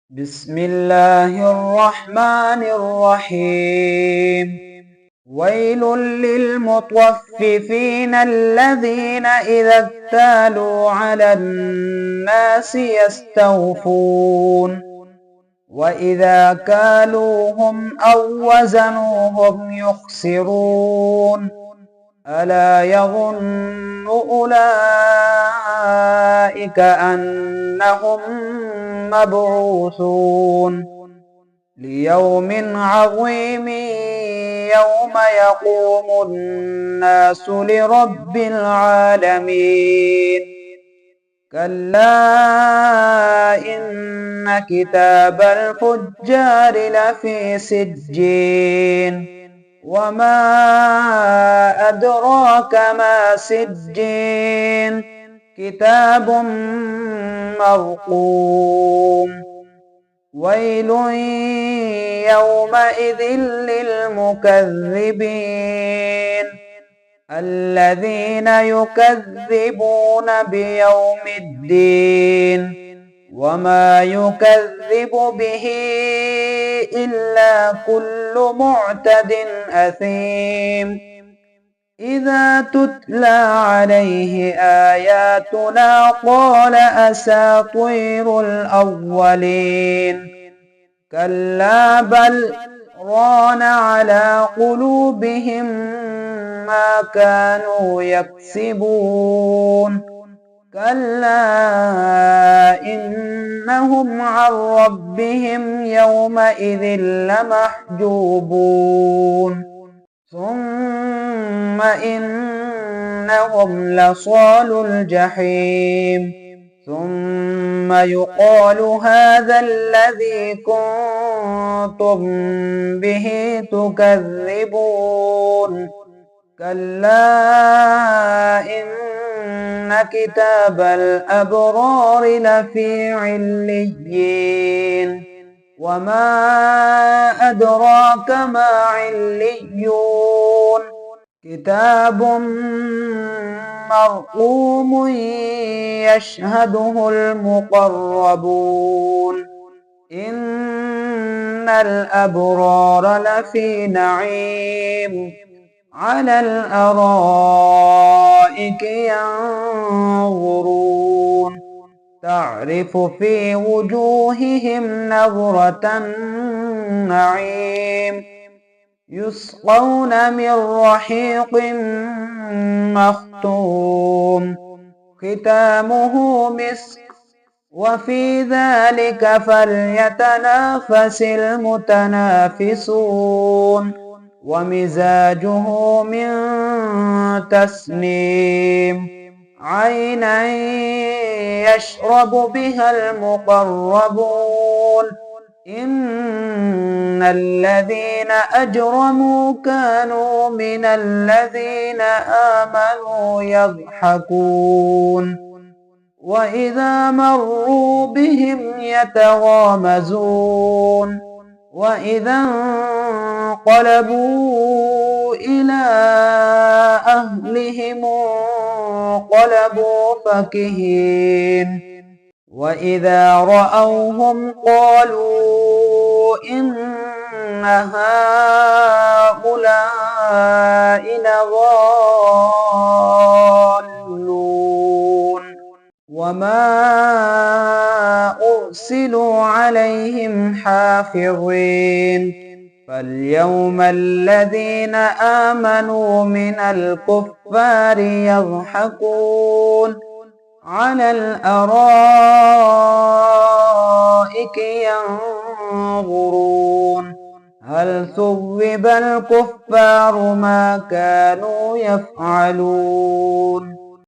بسم الله الرحمن الرحيم. ويل للمطففين الذين إذا اكتالوا على الناس يستوفون وإذا كالوهم أو وزنوهم يخسرون ألا يظن أولئك أنهم مبعوثون ليوم عظيم يوم يقوم الناس لرب العالمين. كلا إن كتاب الفجار لفي سجين وما أدراك ما سجين كتاب مرقوم. ويل يومئذ للمكذبين الذين يكذبون بيوم الدين وما يكذب به إلا كل معتد أثيم إذا تتلى عليه آياتنا قال أساطير الأولين كلا بل ران على قلوبهم ما كانوا يكسبون كلا إنهم عن ربهم يومئذ لمحجوبون ثم إنهم لصالو الجحيم ثم يقال هذا الذي كنتم به تكذبون كلا إن كتاب الأبرار لفي عليين وما أدراك ما عليون كتاب مرقوم يشهده المقربون إن الأبرار لفي نعيم على الأرائك ينظرون تعرف في وجوههم نظرة النعيم يسقون من رحيق مختوم ختامه مسك وفي ذلك فليتنافس المتنافسون ومزاجه من تسنيم عينا يشرب بها المقربون إن الذين أجرموا كانوا من الذين آمنوا يضحكون وإذا مروا بهم يتغامزون وإذا انقلبوا إلى أهلهم انقلبوا فكهين وإذا رأوهم قالوا إن هؤلاء لضالون وما أرسلوا عليهم حافظين فاليوم الذين آمنوا من الكفار يضحكون على الأرائك ينظرون هل ثوب الكفار ما كانوا يفعلون